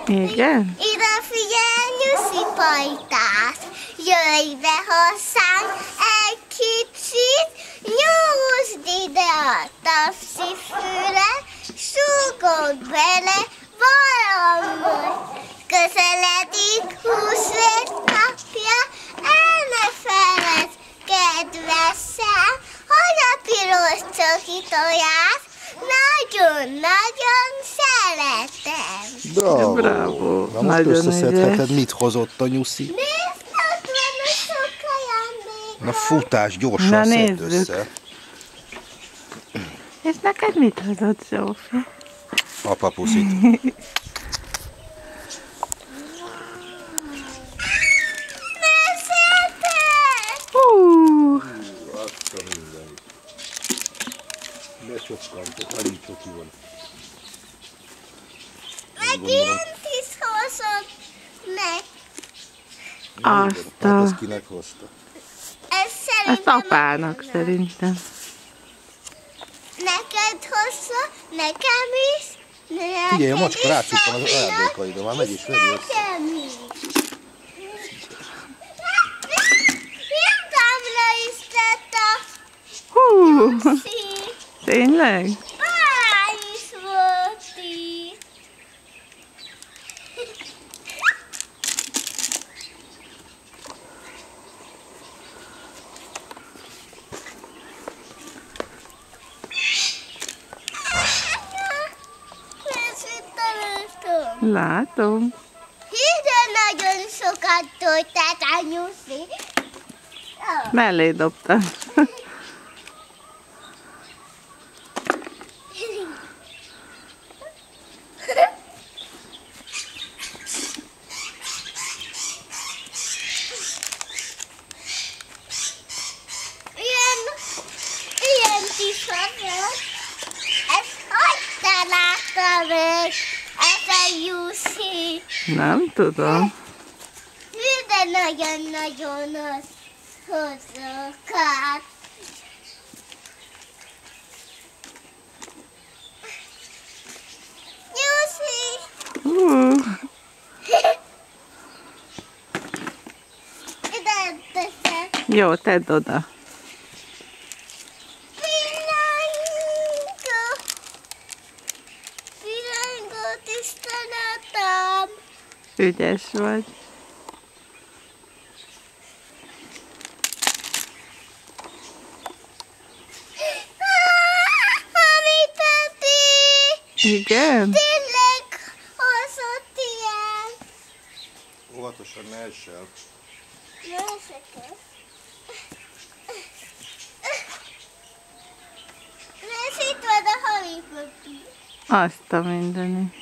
Igen? Ide figyelj, nyuszi pajtás, jöjj be hozzánk egy kicsit, nyújtsd ide a tapsi fűre, súgod bele valamit. Közeledik húsvét napja, el ne feledd, kedvesem, hogy a piros csoki tojás, nagyon-nagyon szeretem. Bravo! Bravo. Na most Nagyon összeszedheted, ügyes. mit hozott a nyuszi. Nézd, ott van a sok ajándék. Na futás, gyorsan Na, szedd nézzük. össze. És neked mit hozott, Zsófi? Apapuszit. Hú, Azt a mindenit. Becsokkantok, annyi csoki van. Megint is hozott meg. azt Hát a... ez kinek hozta? Ez Ezt szerintem apának szerintem. neked hozza, nekem is. Figyelj, a neked macska is, rácsukkan az Sofinak ajándékaidra, már megy is veri össze. nekem is. Mintámra is tett a Hú, szín. tényleg? Bár is volt itt. Nézd, mit találtam. Látom. Ide nagyon sokat töltett a nyuszi. Mellé dobtam. Ilyen is vagyok. Ezt hogy találta meg? Ez a nyuszi. Nem tudom. De nagyon-nagyon az hozokat. Nyuszi! Hú, Ide teszem. jó, tedd oda. Pillangó. Pillangót is találtam. Ügyes vagy. Mami Pepi! Igen? Tényleg hozott ilyen. Óvatosan, ne essel. Nézd, itt van a Mami Pepi. Azt a mindenit.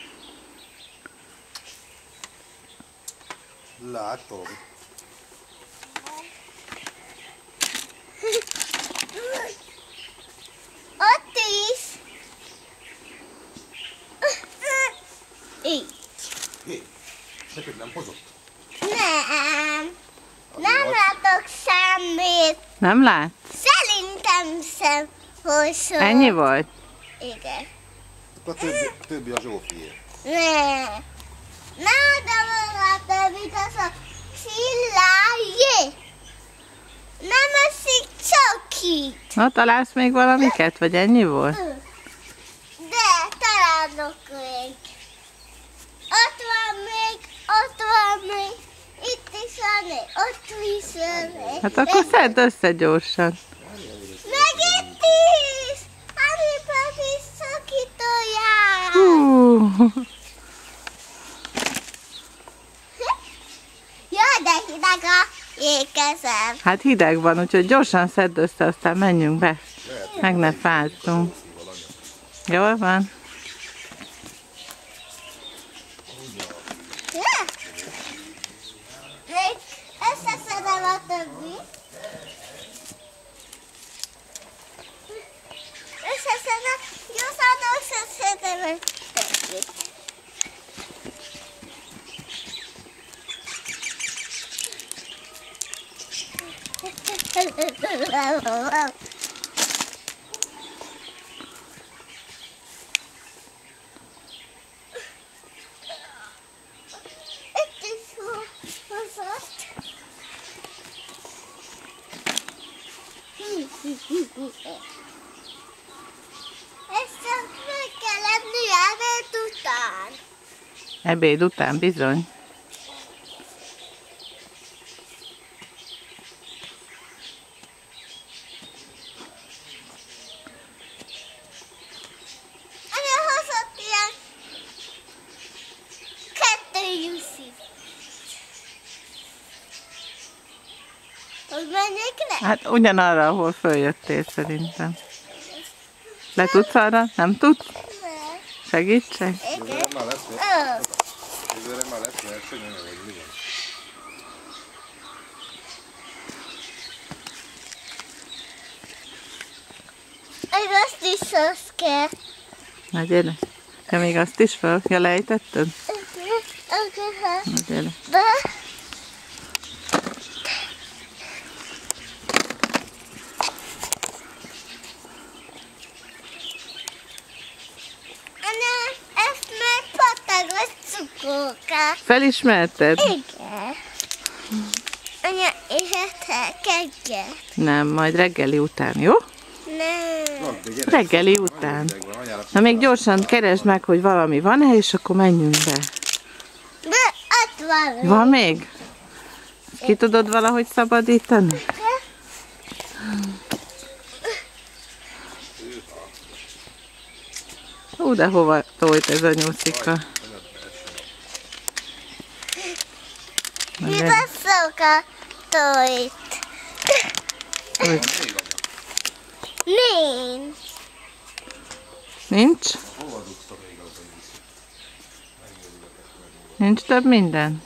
Látom. Ott is. Így. Hé, neked nem hozott? Nem. Nem látok semmit. Nem lát? Szerintem sem hozott. Ennyi volt? Igen. Akkor többi a Zsófié. Ne. Nem adom a többit, az a csillájé. Nem eszik csokit. Na, találsz még valamiket, vagy ennyi volt? De találok még. Ott van még. Itt is van még, ott is van még. Hát akkor szedd össze gyorsan. Meg itt is! Ami Pepi szakítóját! Hú, Jaj, de hideg a jégkezem. hát hideg van, úgyhogy gyorsan szedd össze, aztán menjünk be. Meg ne fázzunk. Jól van? Még összeszedem a többit. Összeszedem, gyorsan összeszedem a többit. Ebéd után bizony. Anya hozott ilyen 2 Jussi. Hogy menjek le? Hát ugyanarra, ahol följöttél szerintem. Le tudsz arra? Nem tudsz? Ne. Segítsek? Jövőre már lesz, Ö. jövőre már lesz verseny, vagy mi van? Egy azt is az kell. Na gyere. Ja, még azt is fel? Ja, lejtetted? Na gyere. De Anya, ezt meg patagos cukorka. Felismerted? Igen. Anya, és ezt elkezdje. Nem, majd reggeli után, jó? Nem. Reggeli után. Na még gyorsan keresd meg, hogy valami van-e, és akkor menjünk be. De ott van. Van még? Ki tudod valahogy szabadítani? Hú, de hova tolt ez a nyúszika? Mi beszélok a tojt? Nincs. Nincs? Nincs több minden?